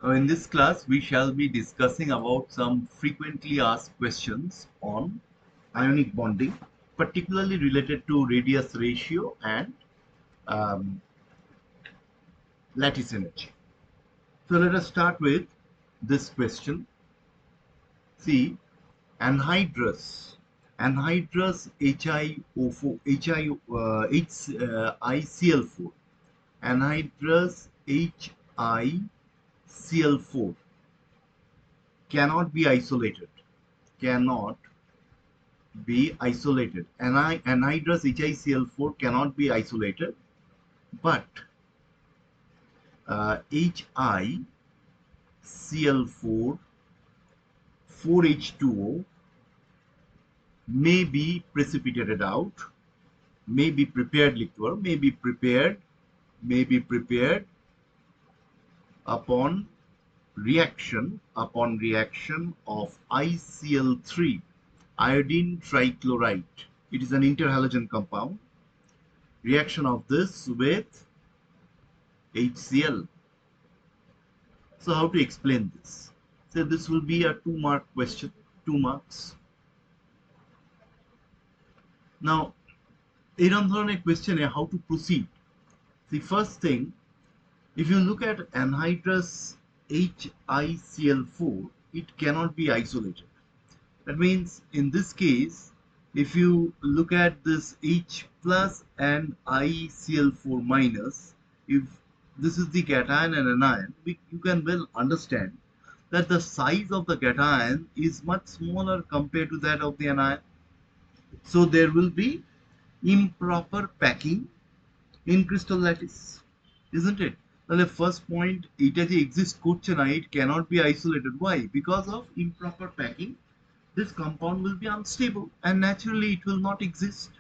In this class, we shall be discussing about some frequently asked questions on ionic bonding, particularly related to radius ratio and um, lattice energy. So let us start with this question. See, anhydrous, HiO4, HICl4, anhydrous HiCl4 cannot be isolated, cannot be isolated. Anhydrous HiCl4 cannot be isolated, but HiCl4 4H2O may be precipitated out, may be prepared liquid, may be prepared upon reaction of ICl3, iodine trichloride. It is an interhalogen compound. Reaction of this with HCl. So how to explain this? So this will be a 2-mark question, 2 marks. Now, এরকম ধরনের কোয়েশ্চেনে how to proceed? The first thing, if you look at anhydrous HiCl4, it cannot be isolated. That means in this case, if you look at this H plus and ICl4 minus, if this is the cation and anion, you can well understand that the size of the cation is much smaller compared to that of the anion. So there will be improper packing in crystal lattice, isn't it? তাহলে first point, এটা যে exist করছে না, it cannot be isolated. Why? Because of improper packing, this compound will be unstable and naturally it will not exist.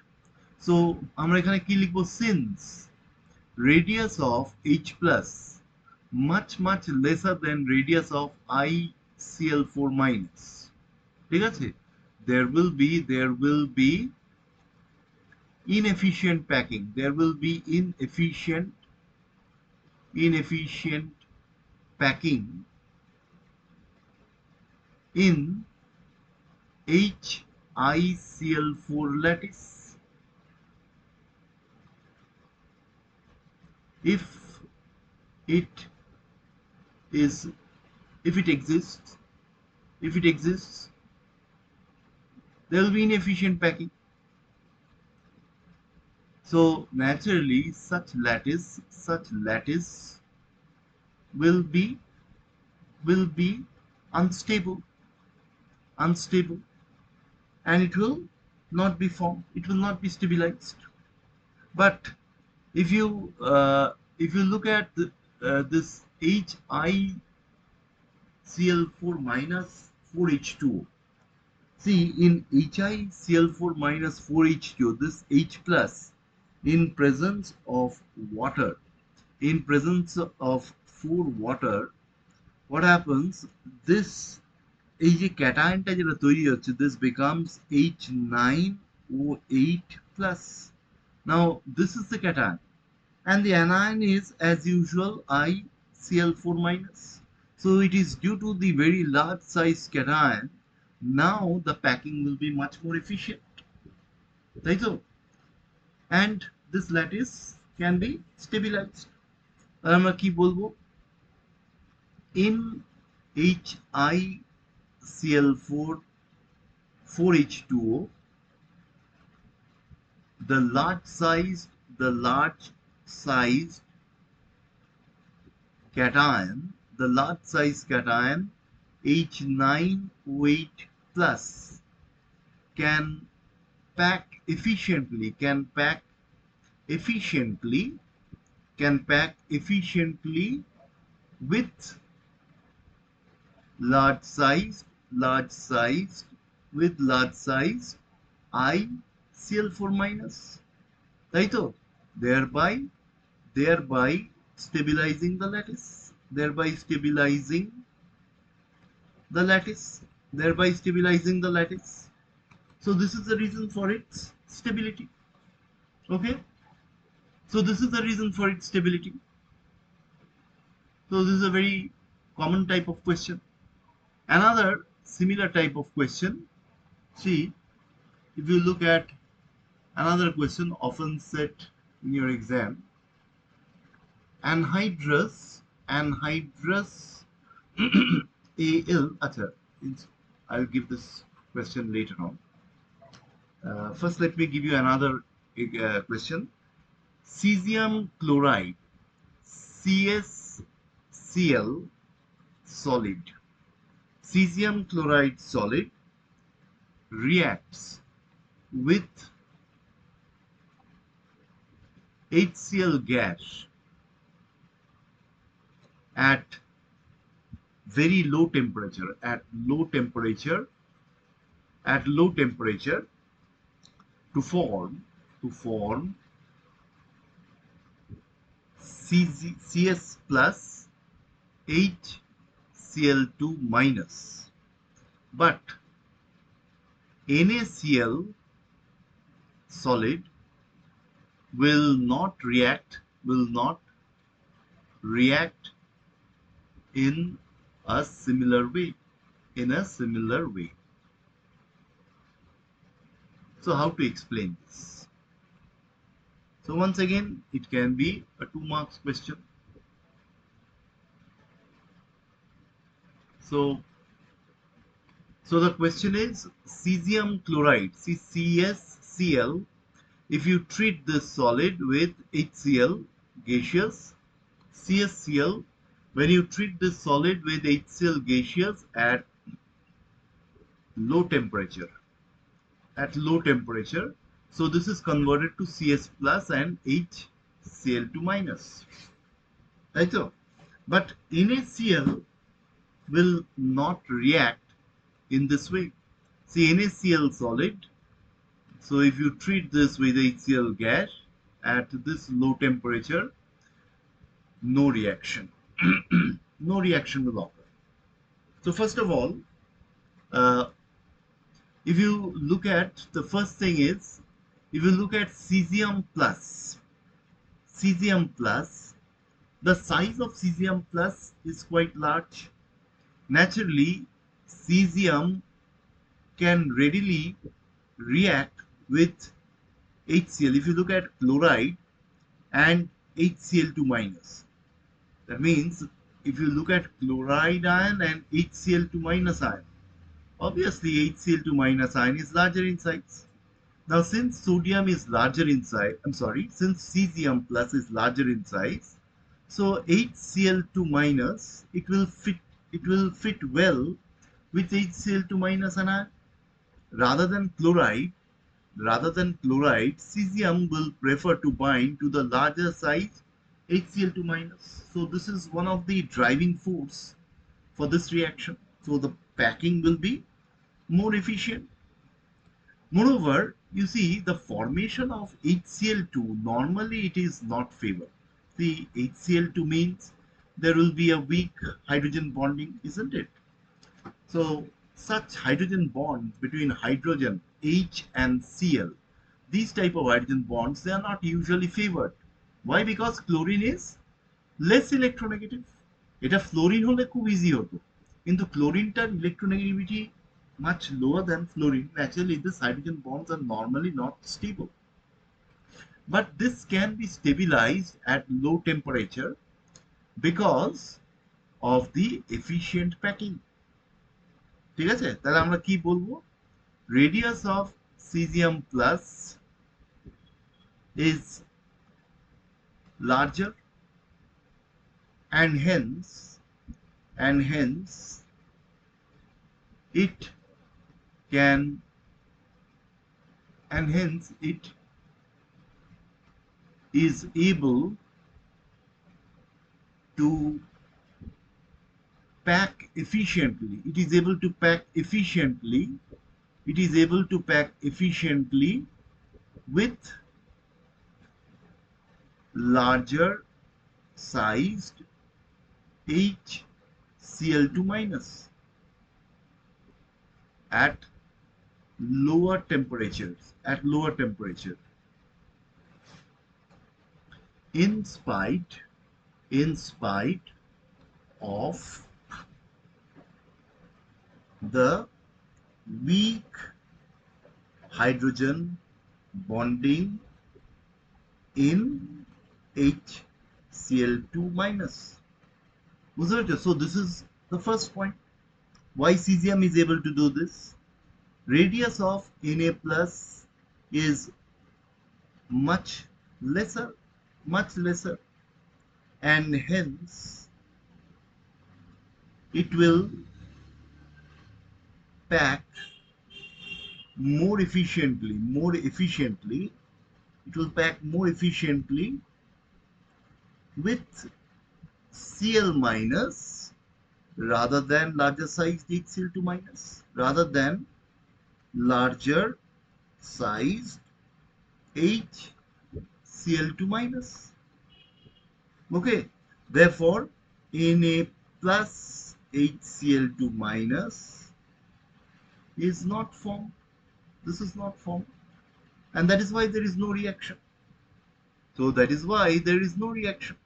So আমরা এখানে কি লিখবো? Since radius of H plus much lesser than radius of ICl4 minus, ঠিক আছে, there will be inefficient packing, there will be inefficient packing in HiCl4 lattice. If it exists, there will be inefficient packing. So naturally such lattice will be unstable, and it will not be formed, it will not be stabilized. But if you look at this HiCl4 minus 4H2O, see, in HiCl4 minus 4H2O, this H plus, in presence of water, what happens? This এই যে ক্যাটায়নটা যেটা তৈরি হচ্ছে, this becomes H9O8 plus. Now this is the cation and the anion is as usual ICl4 minus. So it is due to the very large size cation, now the packing will be much more efficient, তাই তো? And this lattice can be stabilized. আমরা কি বলবো? In HiCl4 4H2O, the large sized cation, H9O8 plus, can pack efficiently with large sized ICl4 minus, তাই তো? thereby stabilizing the lattice, thereby stabilizing the lattice. So this is the reason for its stability. Okay, so this is the reason for its stability. So this is a very common type of question. Another similar type of question, see, if you look at another question often set in your exam, anhydrous Al, acha, I'll give this question later on. First, let me give you another question. Cesium chloride, CSCl solid. Cesium chloride solid reacts with HCl gas at very low temperature, at low temperature to form CS plus HCl2 minus, but NaCl solid will not react in a similar way. So how to explain this? So once again, it can be a 2 marks question. So the question is cesium chloride, CSCl. If you treat this solid with HCl gaseous, CSCl, when you treat this solid with HCl gaseous at low temperature, so this is converted to CS plus and HCl2 minus, right? So, but NaCl will not react in this way. See, NaCl solid, so if you treat this with HCl gas at this low temperature, no reaction. No reaction will occur. So first of all, uh, if you look at, the first thing is, if you look at cesium plus, the size of cesium plus is quite large. Naturally, cesium can readily react with HCl. If you look at chloride and HCl2 minus, that means if you look at chloride ion and HCl2 minus ion, obviously HCl2 minus ion is larger in size. Now since sodium is larger in size, since cesium plus is larger in size, so HCl2 minus, it will fit well with HCl2 minus anion. Rather than chloride, cesium will prefer to bind to the larger size HCl2 minus. So this is one of the driving force for this reaction. So the packing will be more efficient. Moreover, you see the formation of HCl2, normally it is not favored. See, HCl2 means there will be a weak hydrogen bonding, isn't it? So such hydrogen bonds between hydrogen H and Cl, these type of hydrogen bonds, they are not usually favored. Why? Because chlorine is less electronegative. এটা fluorine হলে খুব easy হতো, কিন্তু ক্লোরিনটার electronegativity much lower than fluorine. Naturally, these hydrogen bonds are normally not stable. But this can be stabilized at low temperature because of the efficient packing. ঠিক আছে, তাহলে আমরা কি বলবো? Radius of cesium plus is larger, and hence it can, and hence it is able to pack efficiently. It is able to pack efficiently with larger sized HCl2 minus at lower temperatures, in spite of the weak hydrogen bonding in HCl2 minus. So this is the first point. Why cesium is able to do this? Radius of Na plus is much lesser, much lesser, and hence it will pack more efficiently, it will pack more efficiently with Cl minus rather than larger sized HCl2 minus, rather than larger sized HCl2 minus. Okay, therefore Na plus HCl2 minus is not formed. This is not formed, and that is why there is no reaction. So that is why there is no reaction.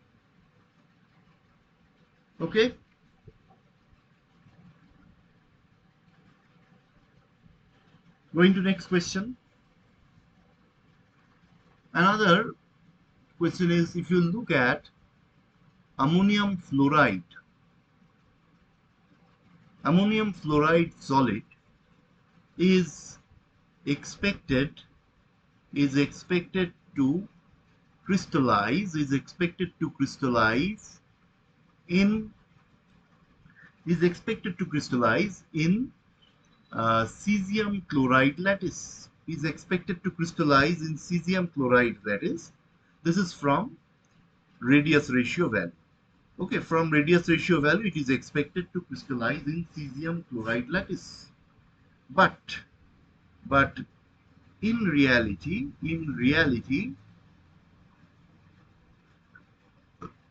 Okay. Going to next question. Another question is, if you look at ammonium fluoride solid is expected is expected to crystallize in cesium chloride lattice. Is expected to crystallize in cesium chloride lattice. This is from radius ratio value. Okay, from radius ratio value, it is expected to crystallize in cesium chloride lattice. But in reality,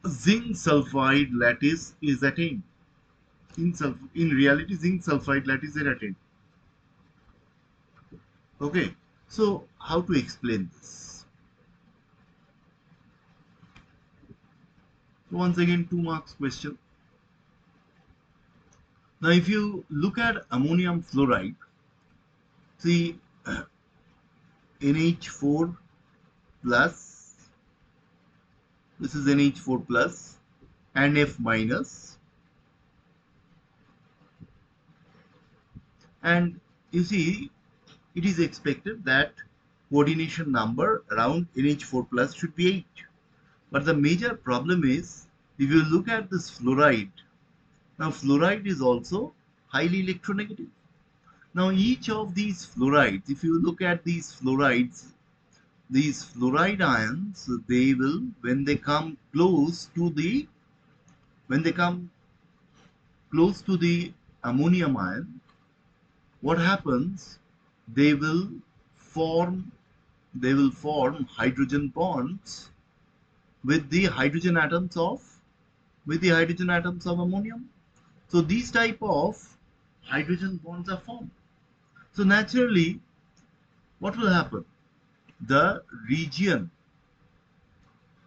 zinc sulfide lattice is attained. In reality, zinc sulfide lattice is attained. Okay, so how to explain this? So once again, 2 marks question. Now, if you look at ammonium fluoride, see NH4 plus, this is NH4 plus and F minus, and you see it is expected that coordination number around NH4 plus should be 8. But the major problem is, if you look at this fluoride, now fluoride is also highly electronegative. Now each of these fluorides, if you look at these fluoride ions, they will, when they come close to the ammonium ion, what happens? They will form hydrogen bonds with the hydrogen atoms of ammonium. So these type of hydrogen bonds are formed. So naturally, what will happen? The region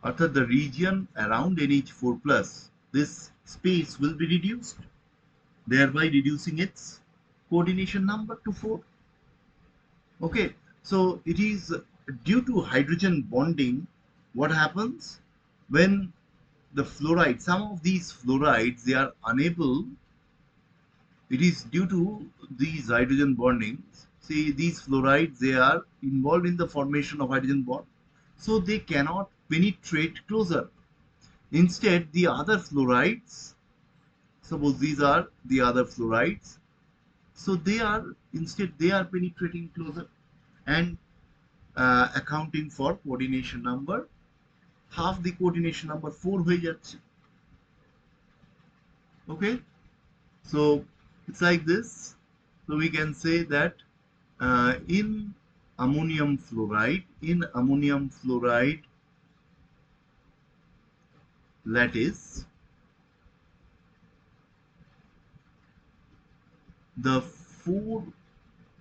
around NH4 plus, this space will be reduced, thereby reducing its coordination number to 4. Okay, so it is due to hydrogen bonding. What happens when the fluoride, some of these fluorides, they are unable, it is due to these hydrogen bondings. See, these fluorides, they are involved in the formation of hydrogen bond, so they cannot penetrate closer. Instead, the other fluorides, suppose these are the other fluorides, so they are penetrating closer and accounting for coordination number, half the coordination number 4 হয়ে যাচ্ছে. Okay, so it's like this. So we can say that in ammonium fluoride lattice, the four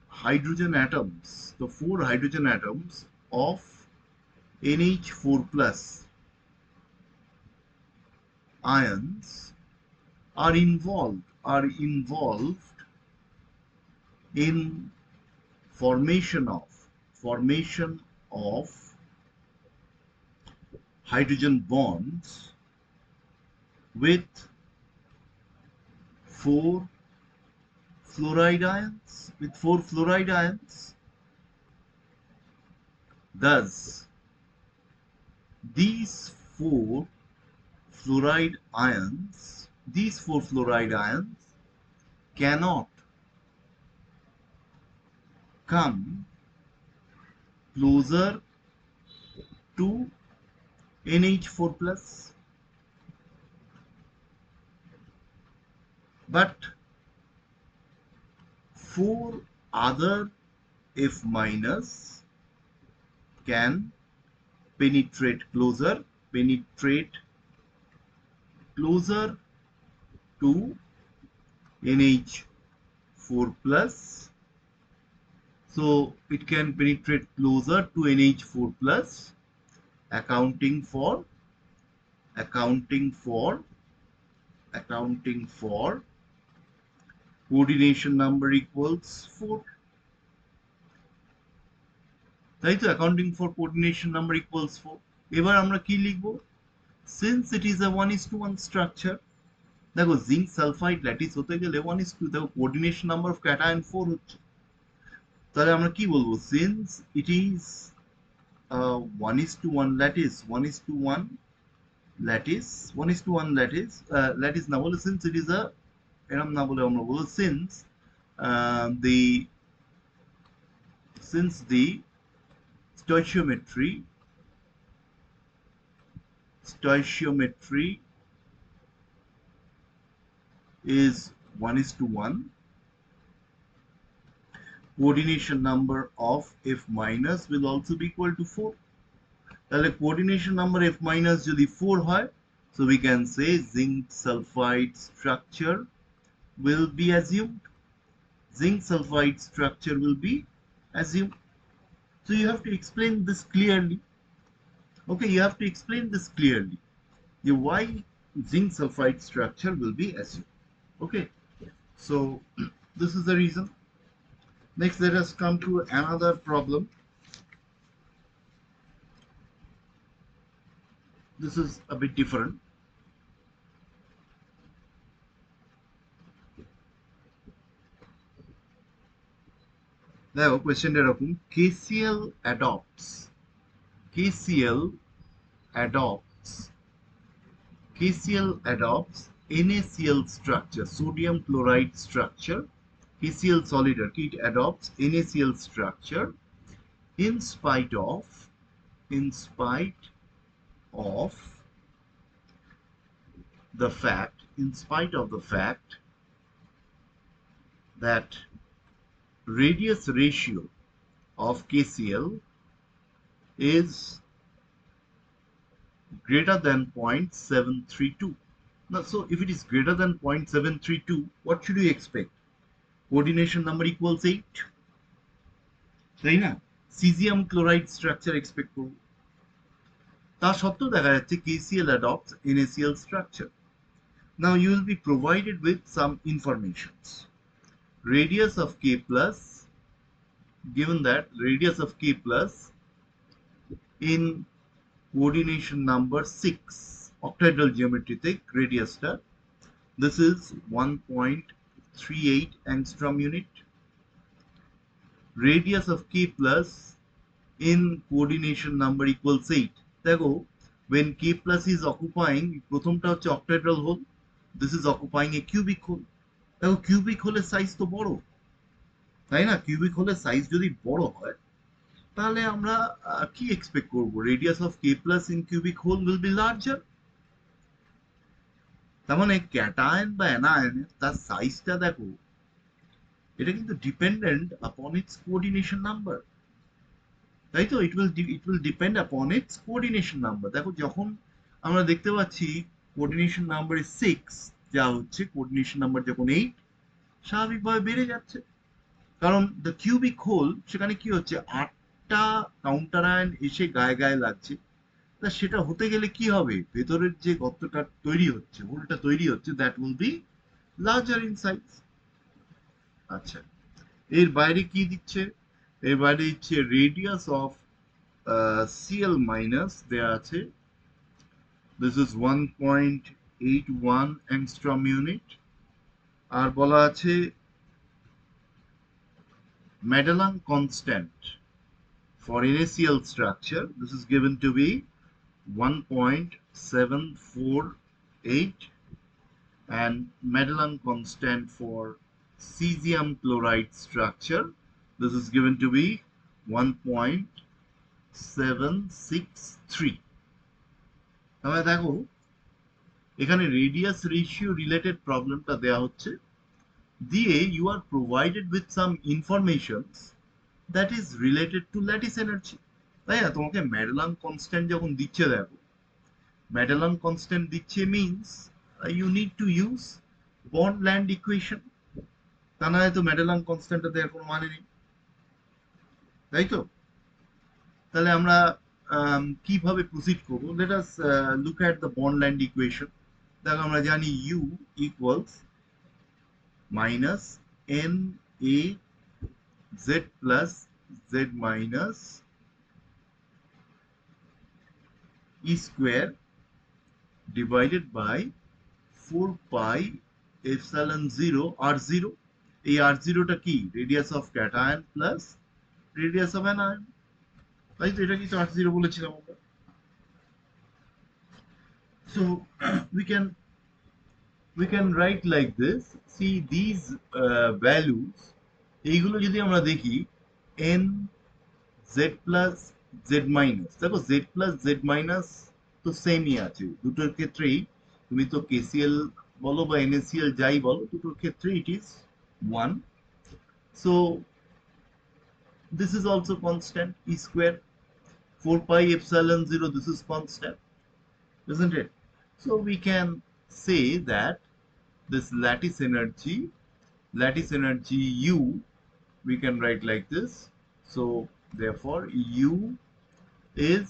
hydrogen atoms of NH4 plus ions are involved in formation of hydrogen bonds with four fluoride ions. Thus, these four fluoride ions cannot come closer to NH4 plus, but four other F minus can penetrate closer to NH4 plus. So it can penetrate closer to NH4 plus, accounting for coordination number equals 4. তাই তো, accounting for coordination number equals 4. এবার আমরা কি লিখব? Since it is a 1:1 structure, দেখো zinc sulphide lattice হতে গেলে 1:2, দেখো কোঅর্ডিনেশন নাম্বার অফ ক্যাটায়ন 4 হচ্ছে। তাহলে আমরা কি বলবো? Since it is 1:1 ল্যাটিস না বলে since it is a এরম না বলে আমরা বলবো since the stoichiometry is 1:1, coordination number of F minus will also be equal to 4. তাহলে coordination number F minus যদি 4 হয়, so we can say zinc sulfide structure will be assumed. So you have to explain this clearly. Okay, you have to explain this clearly. Why zinc sulfide structure will be assumed. Okay, so this is the reason. Next, let us come to another problem. This is a bit different. Now, question এরকম, KCl adopts NaCl structure, sodium chloride structure. KCl solid it adopts NaCl structure in spite of the fact that radius ratio of KCl is greater than 0.732. Now, so if it is greater than 0.732, what should we expect? Coordination number equals 8. তাই না? Cesium chloride structure expect করব। তা সত্ত্বেও দেখা যাচ্ছে KCl adopts NaCl structure. Now you will be provided with some informations. Radius of K plus, given that radius of K plus in coordination number 6, octahedral geometry radius টা, this is 1.38 angstrom unit. Radius of K plus in coordination number equals 8. দেখো, when K plus is occupying, প্রথমটা হচ্ছে octahedral hole, this is occupying a cubic hole. দেখো cubic হোলের size তো বড়, তাই না? Cubic হোলের size যদি বড় হয়, তাহলে আমরা কি এক্সপেক্ট করব? Radius of K plus in cubic hole will be larger. তার মানে ক্যাটায়ন বা অ্যানায়ন তার সাইজটা দেখো, এটা কিন্তু ডিপেন্ডেন্ট আপন ইটস কোঅর্ডিনেশন নাম্বার, তাই তো? ইট উইল ডিপেন্ড আপন ইটস কোঅর্ডিনেশন নাম্বার। দেখো যখন আমরা দেখতে পাচ্ছি কোঅর্ডিনেশন নাম্বার 6 যা হচ্ছে, কোঅর্ডিনেশন নাম্বার যখন 8, স্বাভাবিকভাবে বেড়ে যাচ্ছে, কারণ দ্য কিউবিক হোল, সেখানে কি হচ্ছে, 8টা কাউন্টার আয়ন এসে গায়ে গায়ে লাগছে। তা সেটা হতে গেলে কি হবে? ভেতরের যে গর্তটা তৈরি হচ্ছে, হোলটা তৈরি হচ্ছে, that will be larger in size. আচ্ছা, এর বাইরে কি দিচ্ছে? এর বাইরে দিচ্ছে রেডিয়াস অফ Cl মাইনাস দেয়া আছে, this is 1.81 angstrom unit, আর বলা আছে Madelung constant for NaCl structure, this is given to be 1.748, and Madelung constant for cesium chloride structure, this is given to be 1.763. তাহলে দেখো এখানে রেডিয়াস রেশিও রিলেটেড প্রবলেমটা দেওয়া হচ্ছে, দিয়ে you are provided with some information that is related to lattice energy, তাই না? তোমাকে Madelung constant যখন দিচ্ছে, দেখো Madelung constant দিচ্ছে means you need to use Bond-Land equation, তা না হয়তো Madelung constant দেওয়ার কোনো মানে নেই, তাই তো? তাহলে আমরা কিভাবে প্রসিড করব? Let us look at the Bond-Land equation. দেখো আমরা জানি U equals minus NA Z plus Z minus E square divided by 4 pi epsilon 0 R0. এই R0 টা কি? Radius of cation plus radius of anion, তাই তো? এটা কি তো R0 বলেছিলাম আমরা। So we can write like this. See these values, এইগুলো যদি আমরা দেখি n z plus z minus, দেখো z plus z minus তো সেমই আছে দুটোর ক্ষেত্রেই, তুমি তো KCl বলো বা NaCl যাই বলো, দুটোর ক্ষেত্রে it is 1. So this is also constant, E square, 4 pi epsilon 0, this is constant, isn't it? So we can say that this lattice energy U, we can write like this. So therefore U is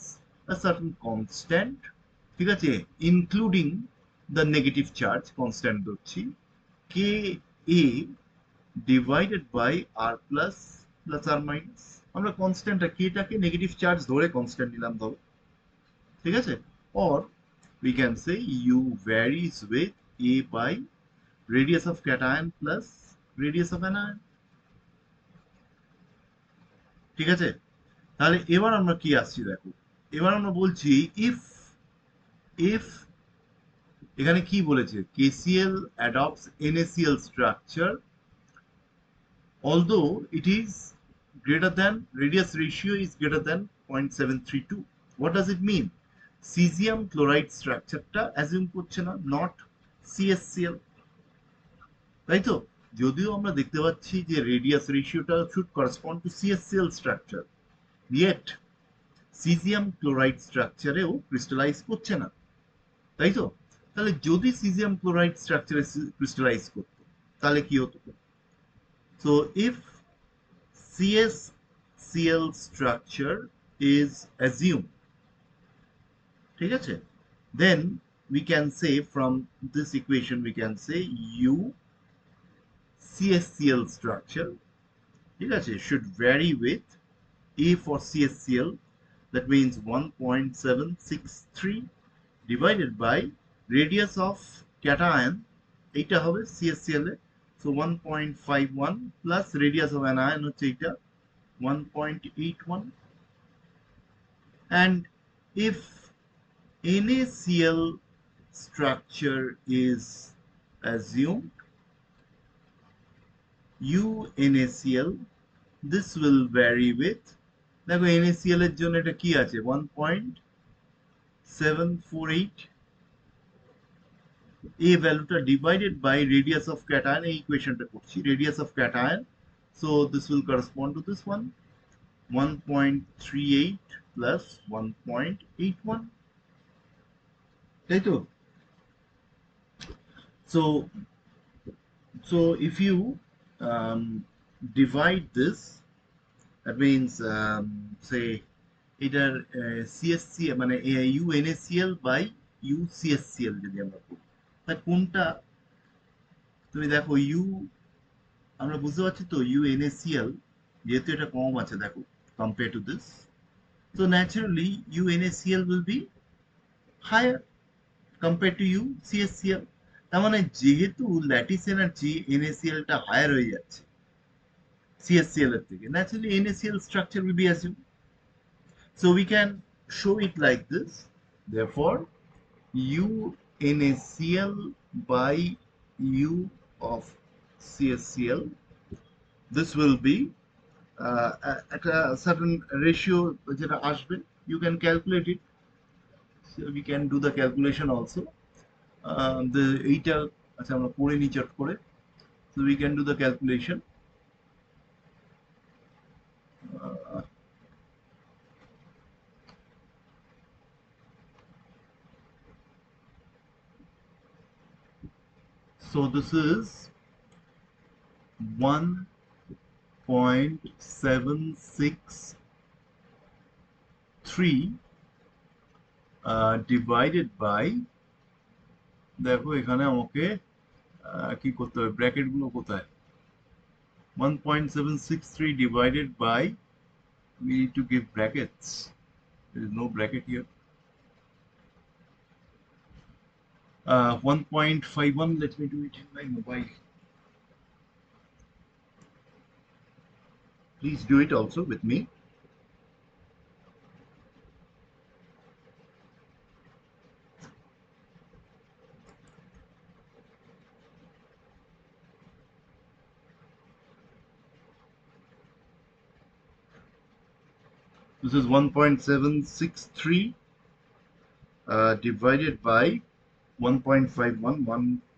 a certain constant, ঠিক আছে, including the negative charge constant ধরছি, Ka divided by R plus R minus, আমরা কনস্ট্যান্টটা কেটাকে negative charge ধরে constant নিলাম ধরো, ঠিক আছে? or we can say U varies with A by radius of cation plus radius of anion, ঠিক আছে? তাহলে এবার আমরা কি আসছি দেখো, এবার আমরা বলছি if এখানে কি বলেছে, KCl adopts NaCl structure although it is greater than, radius ratio is greater than 0.732. What does it mean? Cesium chloride স্ট্রাকচারটা অ্যাজিউম করছে না, নট CaCl, তাই তো? যদিও আমরা দেখতে পাচ্ছি যে রেডিয়াস রেশিওটা should correspond to CaCl structure, yet caesium chloride স্ট্রাকচারেও ক্রিস্টালাইজ করছে না, তাই তো? তাহলে যদি সিজিয়াম ক্লোরাইড স্ট্রাকচারে ক্রিস্টালাইজ করতো তাহলে কি হতো? So if CaCl structure is assumed, ঠিক আছে, then we can say from this equation we can say U CaCl structure, ঠিক আছে, should vary with A for CaCl, that means 1.763 divided by radius of cation, এইটা হবে CaCl A, so 1.51 plus radius of anion হচ্ছে এইটা 1.81, and if NaCl structure is assumed, UNaCl, this will vary with, দেখো NaCl এর জন্য এটা কি আছে 1.748, এই ভ্যালুটা divided by radius of cation, এই ইকুয়েশনটা করছি radius of cation, so this will correspond to this one 1.38 plus 1.81, তাই তো? So if you divide this, that means say এটার CSC মানে UNaCl by UCSCl যদি আমরা করি, তা কোনটা, তুমি দেখো আমরা বুঝতে পারছি তো UNaCl যেহেতু এটা কম আছে দেখো compared to this, so naturally UNaCl will be higher compared to UCSCl. তার মানে যেহেতু ল্যাটিস এনার্জি NaCl টা হায়ার হয়ে যাচ্ছে CSCl এর থেকে, naturally NaCl structure will be assumed. So we can show it like this. Therefore, UNaCl by U of CSCl, this will be at a certain ratio যেটা আসবে, you can calculate it. So we can do the calculation also. The এইটা আচ্ছা আমরা পড়ে নি চট করে, so we can do the calculation. Uh, so this is 1.763 divided by, দেখো এখানে আমাকে কি করতে হবে, ব্র্যাকেট গুলো কোথায়, 1.763 divided by, we need to give brackets, there is no bracket here. 1.51, let me do it in my mobile. Please do it also with me. This is 1.763 divided by 1.51,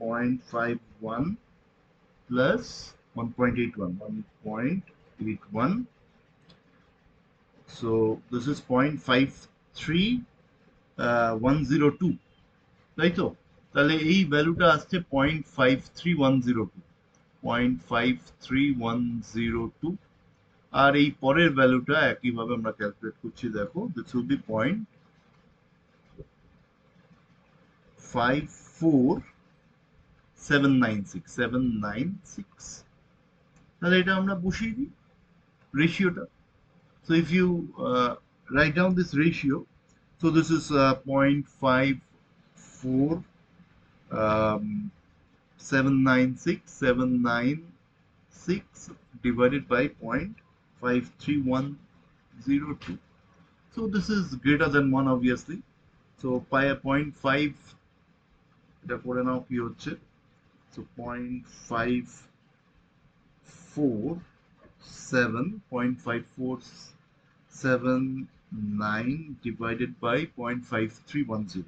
1.51 plus 1.81, 1.81. So this is 0.53102, তাই তো? তাহলে এই ভ্যালুটা আসছে 0.53102, 0.53102। আর এই পরের ভ্যালুটা একইভাবে আমরা ক্যালকুলেট করছি, দেখো দিস উইল বি 0.54796, তাহলে এটা আমরা বসিয়ে দিই রেশিওটা। So if you write down this ratio, so this is 0.54796 divided by 0.53102. So this is greater than 1 obviously. So by a 0.5, এটা করে নাও কি হচ্ছে, so 0.547 divided by 0.5310,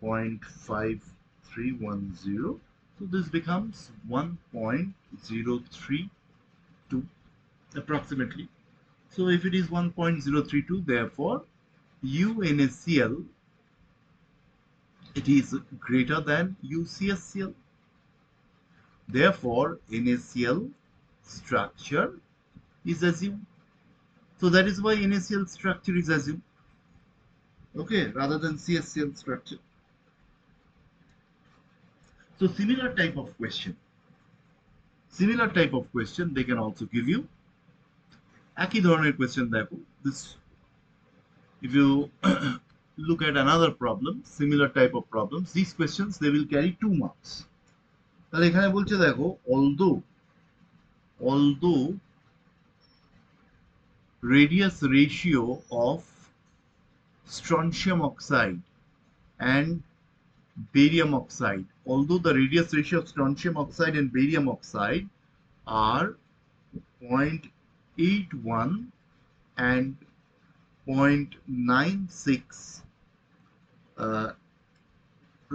0.5310. So this becomes 1.032 approximately. So if it is 1.032, therefore UNaCl, it is greater than UCSCl. Therefore NaCl structure is assumed. So that is why NaCl structure is assumed, okay, rather than CSCl structure. So similar type of question, they can also give you একই ধরনের question দেখো, this if you look at another problem, similar type of problems, these questions they will carry 2 marks. তাহলে এখানে বলছে দেখো, although radius ratio of strontium oxide and barium oxide, although the radius ratio of strontium oxide and barium oxide are 0.81 and 0.96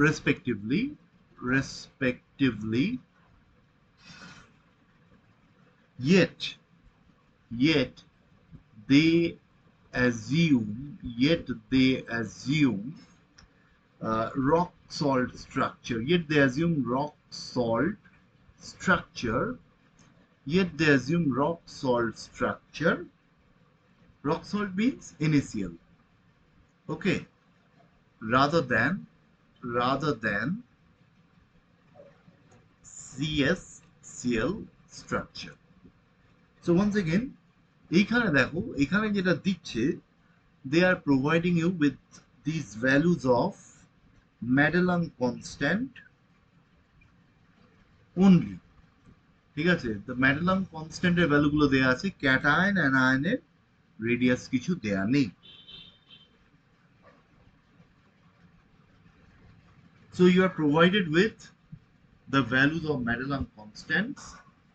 respectively, yet they assume rock salt structure, rock salt means NaCl, okay, rather than CSCl structure. So once again, এইখানে দেখো, এখানে যেটা দিচ্ছে, they are providing you with these values of Madelung constant only. ঠিক আছে, তো Madelung constant এর value গুলো দেয়া আছে, ক্যাটায়ন অ্যানায়ন এর রেডিয়াস কিছু দেয়া নেই। So you are provided with the values of Madelung constants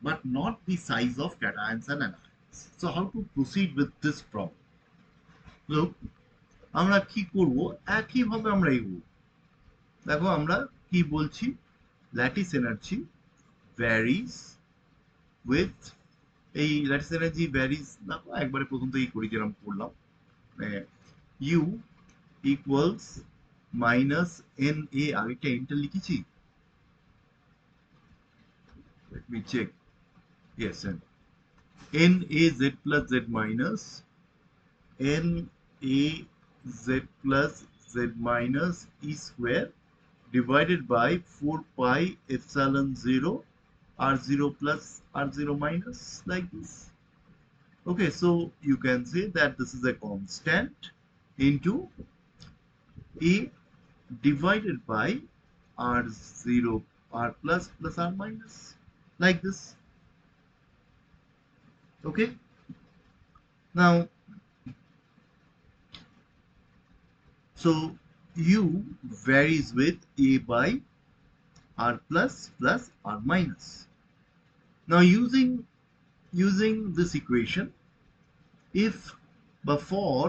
but not the size of cations and anions. So how to proceed with this problem? Look, আমরা কি করব, একইভাবে আমরা এগোবো। দেখো আমরা কি বলছি, ল্যাটিস এনার্জি ভ্যারিজ উইথ, এই ল্যাটিস এনার্জি ভ্যারিজ দেখো একবারে প্রথম থেকেই করি যেরকম করলাম, U equals minus N A, আগেটা এনটা লিখেছি, let me check, yes, n a z plus z minus n a z plus z minus e square divided by 4 pi epsilon 0 r0 plus r0 minus, like this. Okay, so you can say that this is a constant into a divided by r0 r plus plus r minus, like this. Okay, now so u varies with a by r plus plus r minus. Now using this equation, if বা for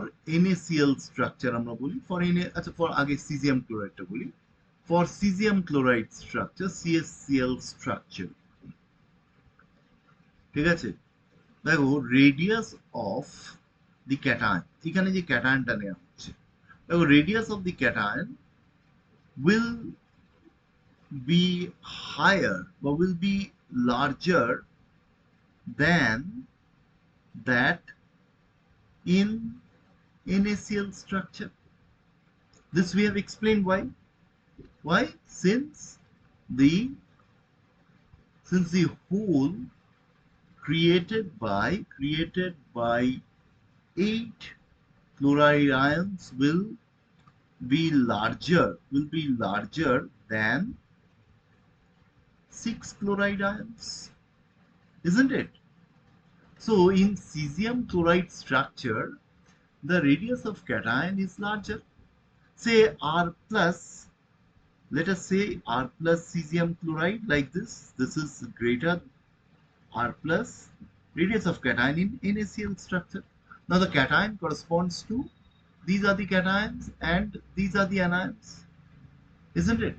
NaCl structure আমরা বলি, for Na, আচ্ছা for আগে cesium chloride টা বলি, for cesium chloride structure, CaCl structure, ঠিক আছে, দেখো radius of the cation, এখানে যে ক্যাটায়নটা নেওয়া হচ্ছে, দেখো radius of the cation will be higher or will be larger than that in NaCl structure. This we have explained why. Why? Since the whole created by 8 chloride ions will be larger than 6 chloride ions, isn't it? So in cesium chloride structure, the radius of cation is larger. Say R plus, let us say R plus cesium chloride, like this. This is greater R plus radius of cation in NaCl structure. Now the cation corresponds to, these are the cations and these are the anions, isn't it?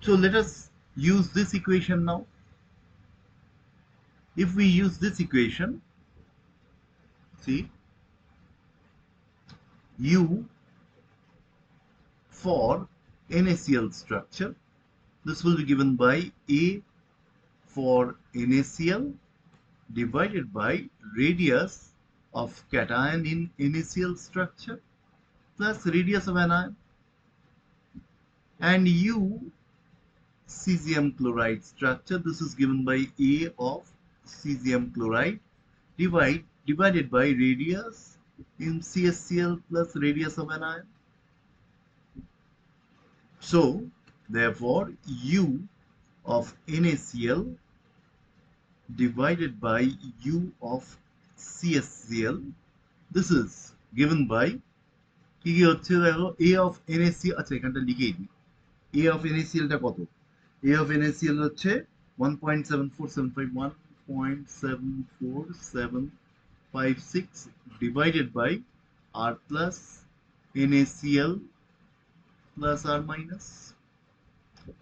So let us use this equation now. If we use this equation, see, U for NaCl structure, this will be given by A for NaCl divided by radius of cation in NaCl structure plus radius of anion, and U cesium chloride structure, this is given by A of cesium chloride divided by radius in CaCl plus radius of anion. So therefore U of NaCl divided by U of CaCl, this is given by কি কি হচ্ছে দেখো, A of NaCl, আচ্ছা এখানটা লিখেই দিই, A of NaCl টা কত, A of NaCl হচ্ছে 1.74756 divided by R plus NaCl plus R minus,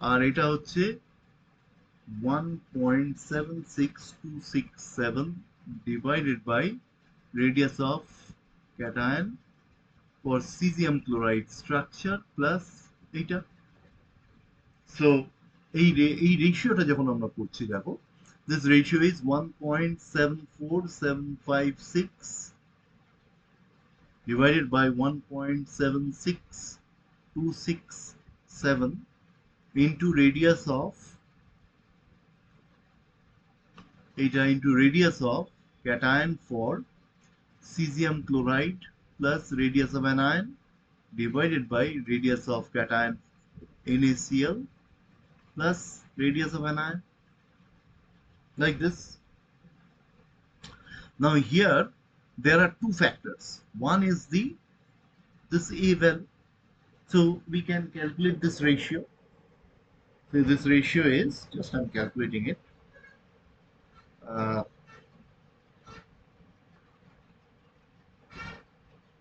আর এটা হচ্ছে 1.76267 divided by radius of cation for cesium chloride structure plus এটা। So এই রেশিওটা যখন আমরা করছি, দেখো this ratio is 1.74756 divided by 1.76267 into radius of এটা into radius of cation for cesium chloride plus radius of anion divided by radius of cation NaCl plus radius of anion, like this. Now here there are two factors. One is this A value. So we can calculate this ratio. So this ratio is, just I'm calculating it.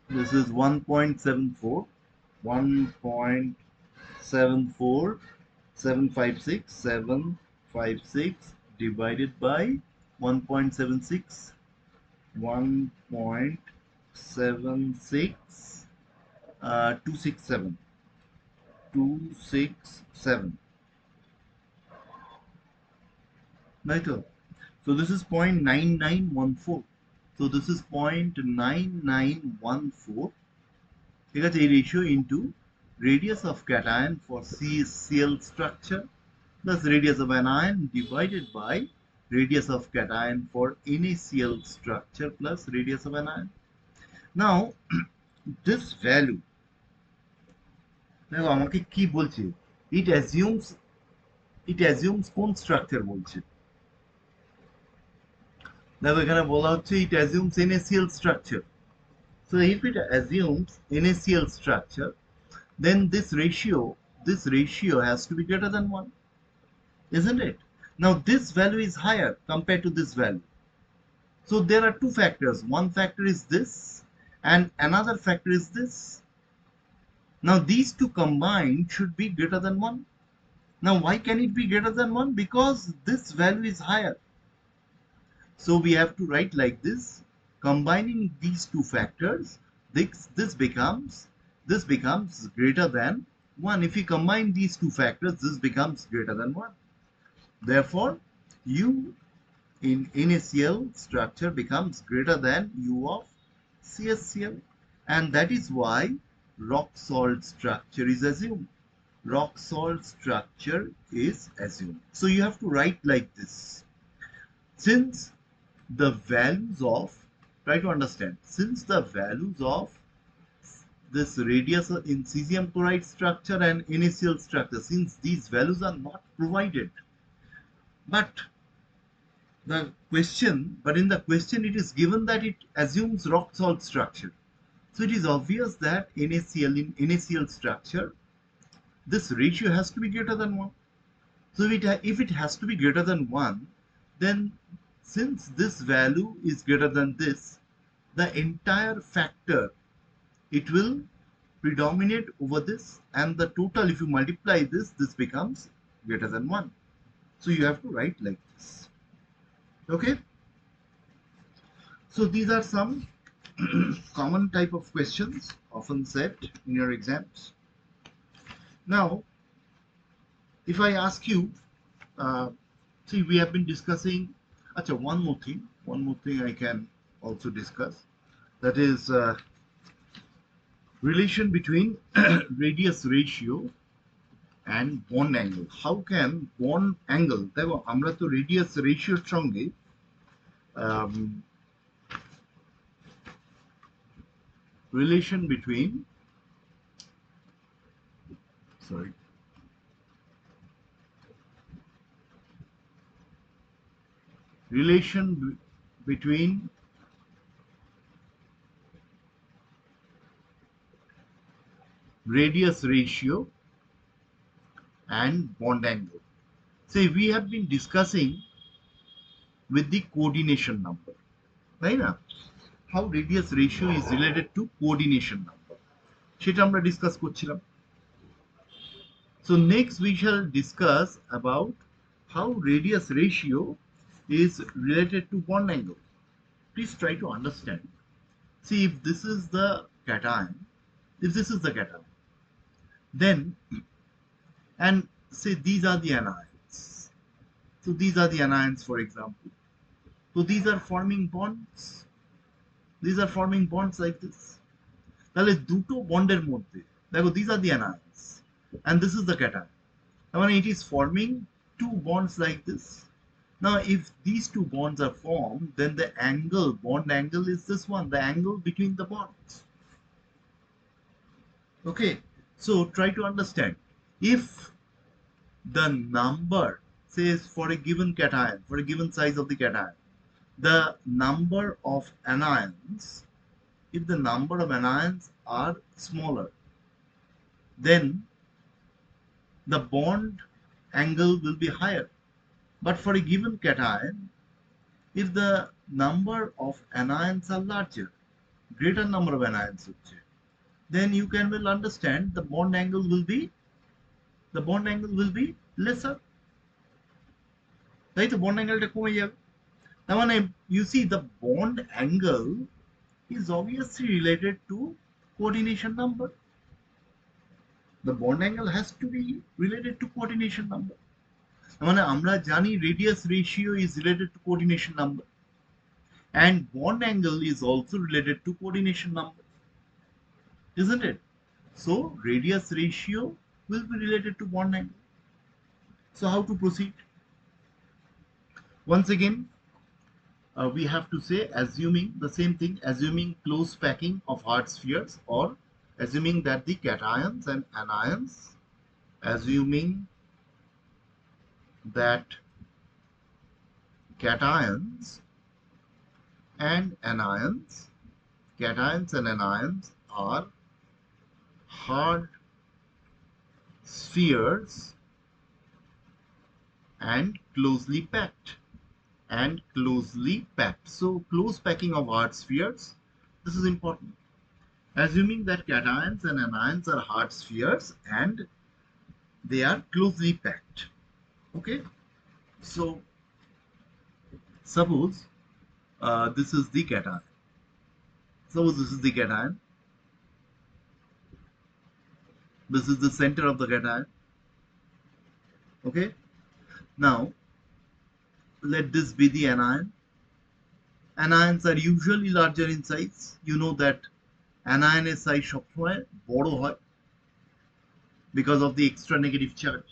This is 1.74, 1.74756 divided by 1.76, 1.76 267, 267. Right. So this is 0.9914. So this is 0.9914. ঠিক আছে, এই ratio into radius of cation for CCl structure plus radius of anion divided by radius of cation for NaCl structure plus radius of anion. Now this value, দেখো আমাকে কি বলছে, it assumes কোন structure বলছে। দেখো এখানে বলা হচ্ছে it assumes NaCl structure. So if it assumes NaCl structure, then this ratio has to be greater than 1, isn't it? Now this value is higher compared to this value. So there are two factors. One factor is this and another factor is this. Now these two combined should be greater than 1. Now why can it be greater than 1? Because this value is higher. So we have to write like this. Combining these two factors, this becomes greater than 1. If we combine these two factors, this becomes greater than 1. Therefore, U in NaCl structure becomes greater than U of CaCl, and that is why rock salt structure is assumed. Rock salt structure is assumed. So you have to write like this. Since the values of, try to understand, since the values of this radius in cesium chloride structure and NaCl structure, since these values are not provided, but in the question it is given that it assumes rock salt structure. So it is obvious that in NaCl structure, this ratio has to be greater than 1. So if it has to be greater than 1, then since this value is greater than this, the entire factor, it will predominate over this, and the total, if you multiply this becomes greater than 1. So you have to write like this. Okay, so these are some common type of questions often set in your exams. Now if I ask you, see, we have been discussing, one more thing I can also discuss, that is relation between radius ratio and bond angle. How can bond angle, দেখো আমরা তো radius ratio সঙ্গে relation between radius ratio and bond angle. Say we have been discussing with the coordination number, right? How radius ratio is related to coordination number, সেটা আমরা discuss করছিলাম। So next we shall discuss about how radius ratio is related to bond angle. Please try to understand. See, if this is the cation, then, and say these are the anions. So these are the anions, for example. So these are forming bonds. These are forming bonds like this. তাহলে দুটো বন্ডের মধ্যে দেখো, these are the anions and this is the cation. I mean, it is forming two bonds like this. Now if these two bonds are formed, then the angle, bond angle, is this one, the angle between the bonds. Okay, so try to understand. If the number says for a given cation, for a given size of the cation, the number of anions, if the number of anions are smaller, then the bond angle will be higher. But for a given cation, if the number of anions are larger, greater number of anions, then you can well understand the bond angle will be lesser. Right? The bond angle কমে যাবে। তার মানে you see the bond angle is obviously related to coordination number. The bond angle has to be related to coordination number. মানে আমরা জানি radius ratio is related to coordination number, and bond angle is also related to coordination number, isn't it? So radius ratio will be related to bond angle. So how to proceed? Once again, we have to say, assuming the same thing, assuming close packing of hard spheres, or assuming that the cations and anions, assuming that cations and anions are hard spheres and closely packed. So close packing of hard spheres, this is important. Assuming that cations and anions are hard spheres and they are closely packed. Okay, so suppose this is the cation. Suppose this is the cation. This is the center of the cation. Okay, now let this be the anion. Anions are usually larger in size. You know that anion size সবসময় বড় হয় because of the extra negative charge,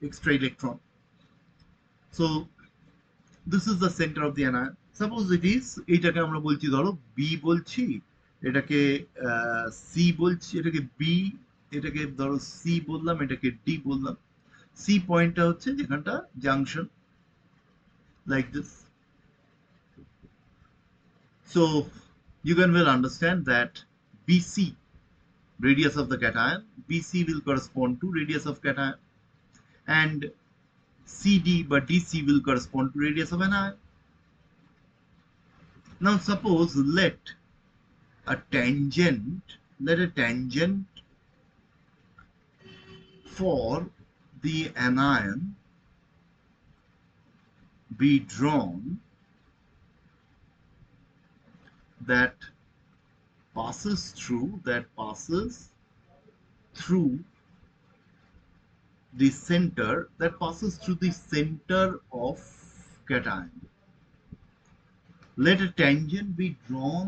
extra electron. So this is the center of the anion. Suppose it is, এটাকে আমরা বলছি ধরো B বলছি, এটাকে C বলছি, এটাকে B, এটাকে ধরো C বললাম, এটাকে D বললাম। C পয়েন্টটা হচ্ছে যেখানটা junction, like this. So you can well understand that BC, radius of the cation, BC will correspond to radius of cation, and CD but DC will correspond to radius of anion. Now suppose let a tangent for the anion be drawn that passes through the center, of cation. Let a tangent be drawn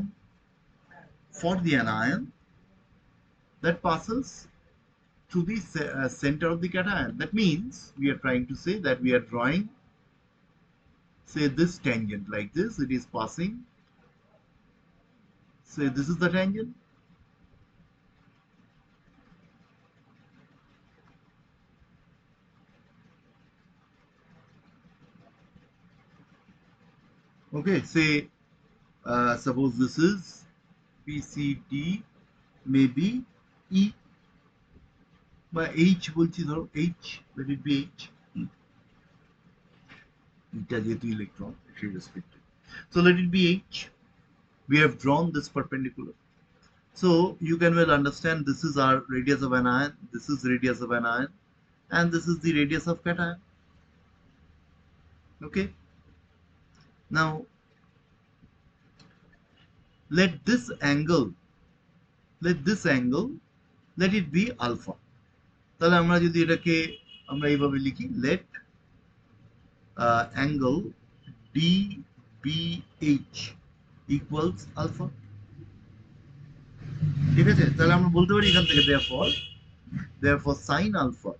for the anion that passes through the center of the cation. That means we are trying to say that we are drawing, say, this tangent like this. It is passing, say this is the tangent. Okay, say suppose this is BCD, maybe E by H বলছি ধরো H, let it be H. এটা যেহেতু electron, it is restricted. So let it be H. We have drawn this perpendicular. So you can well understand this is our radius of an ion, this is radius of an ion, and this is the radius of cation. Okay. Now let this angle, let it be alpha. তাহলে আমরা যদি এটাকে আমরা এইভাবে লিখি, let angle DBH equals alpha. ঠিক আছে, তাহলে আমরা বলতে পারি এখান থেকে therefore sin alpha,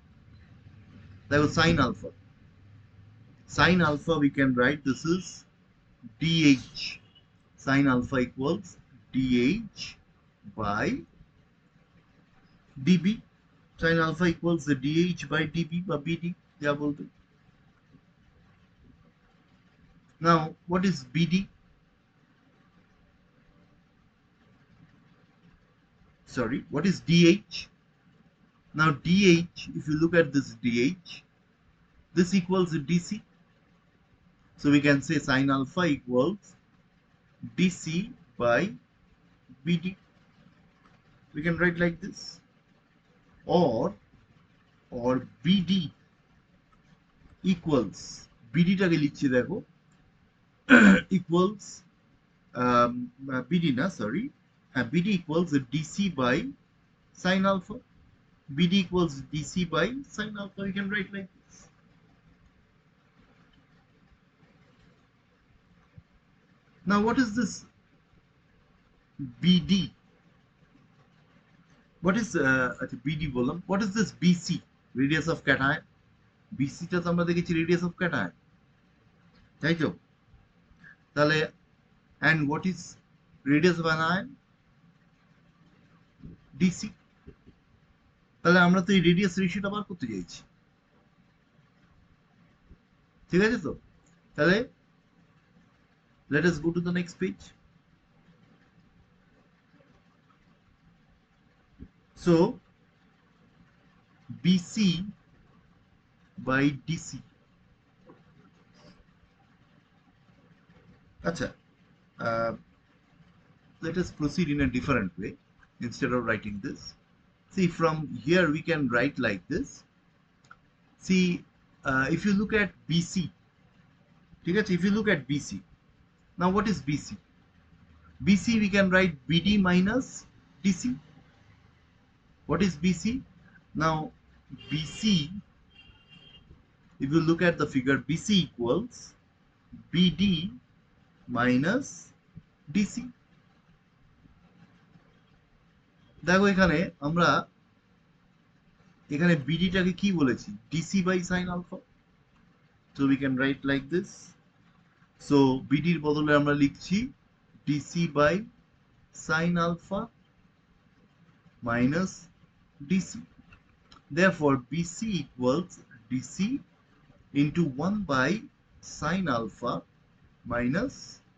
Sine alpha we can write this is dh. Sine alpha equals dh by db. Sine alpha equals the dh by db by bd. Now, what is bd? Sorry, what is dh? Now, dh, if you look at this dh, this equals dc. So we can say sine alpha equals dc by bd. We can write like this, or bd equals bd-টাকে লিখছি দেখো equals bd না sorry bd equals dc by sine alpha. bd equals dc by sine alpha. We can write like this. Now, what is this bd? What is bd বললাম, what is this bc? Radius of cation. bc টা তো আমরা দেখেছি radius of cation, তাই তো? তাহলে and what is radius of anion? dc. তাহলে আমরা তো এই রেডিয়াস রেশিওটা বার করতে চাইছি, ঠিক আছে তো? তাহলে let us go to the next page. So bc by dc. Acha, let us proceed in a different way. Instead of writing this, see, from here we can write like this. See, if you look at bc, if you look at bc, now what is bc? bc we can write bd minus dc. What is bc? Now bc, if you look at the figure, bc equals bd minus dc. দেখো এখানে আমরা এখানে bd-টাকে কি বলেছি? dc by sin alpha. So we can write like this. So bd-র বদলে আমরা লিখছি dc by sin alpha minus dc. Therefore bc equals dc into 1 by sin alpha minus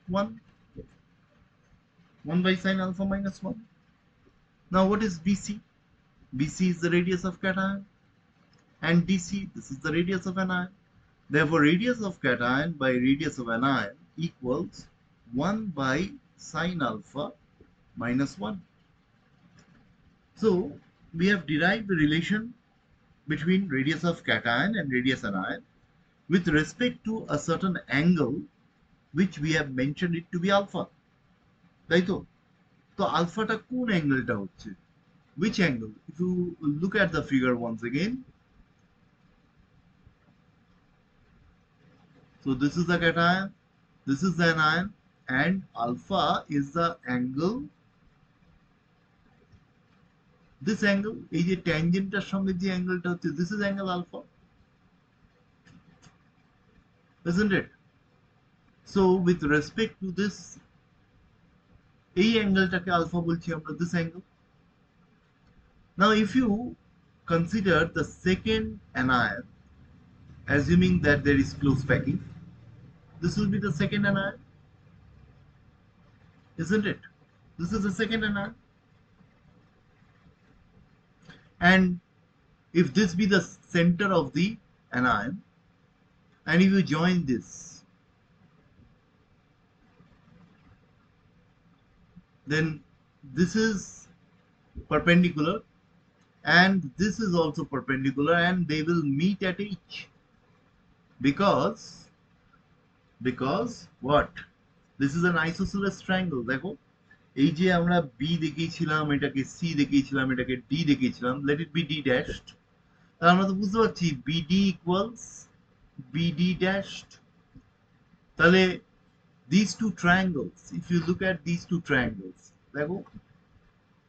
1. 1 by sin alpha minus 1. Now what is bc? bc is the radius of cation, and dc, this is the radius of anion. Therefore radius of cation by radius of anion equals 1 by sin alpha minus 1. So we have derived the relation between radius of cation and radius anion with respect to a certain angle which we have mentioned it to be alpha. তাই তো? তো আলফাটা কোন অ্যাঙ্গেলটা হচ্ছে? Which angle? If you look at the figure once again, so this is the cation, this is the anion, and alpha is the angle. This angle, এই যে ট্যানজেন্টটার সঙ্গে যে অ্যাঙ্গেলটা হচ্ছে, this is angle alpha, isn't it? So with respect to this, এই অ্যাঙ্গেলটাকে alpha বলছি আমরা, this angle. Now if you consider the second anion, assuming that there is close packing, this will be the second anion, isn't it? This is the second anion. And if this be the center of the anion, and if you join this, then this is perpendicular and this is also perpendicular, and they will meet at H, because what? This is an isosceles triangle. দেখো এই যে আমরা b দেখিয়েছিলাম, এটাকে c দেখিয়েছিলাম, এটাকে d দেখিয়েছিলাম, let it be d dashed. তাহলে আমরা তো বুঝতে পারছি bd equals bd dashed. তাহলে these two triangles, if you look at these two triangles, দেখো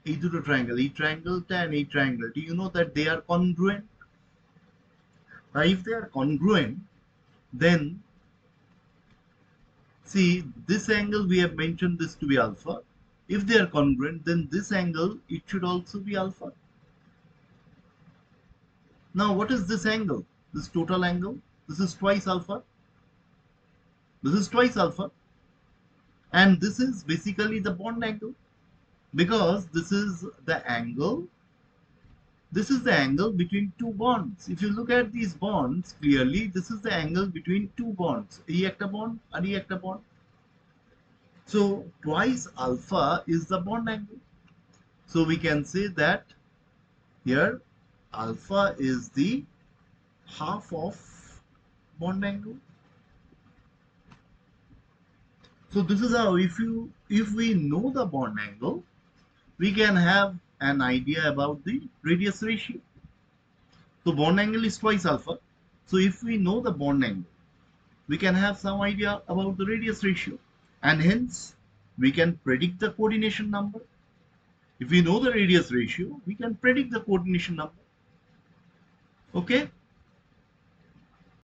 এই দুটো ট্রায়াঙ্গেল, এই ট্রায়াঙ্গেলটা and এই ট্রায়াঙ্গেলটা, you know that they are congruent. Now if they are congruent, then see this angle, we have mentioned this to be alpha. If they are congruent, then this angle, it should also be alpha. Now what is this angle? This total angle, this is twice alpha, this is twice alpha, and this is basically the bond angle, because this is the angle between two bonds. If you look at these bonds clearly, this is the angle between two bonds, এই একটা bond আর এই একটা bond. So twice alpha is the bond angle. So we can say that here alpha is the half of bond angle. So this is how, if we know the bond angle, we can have an idea about the radius ratio. So bond angle is twice alpha. So if we know the bond angle, we can have some idea about the radius ratio, and hence we can predict the coordination number. If we know the radius ratio, we can predict the coordination number. Okay.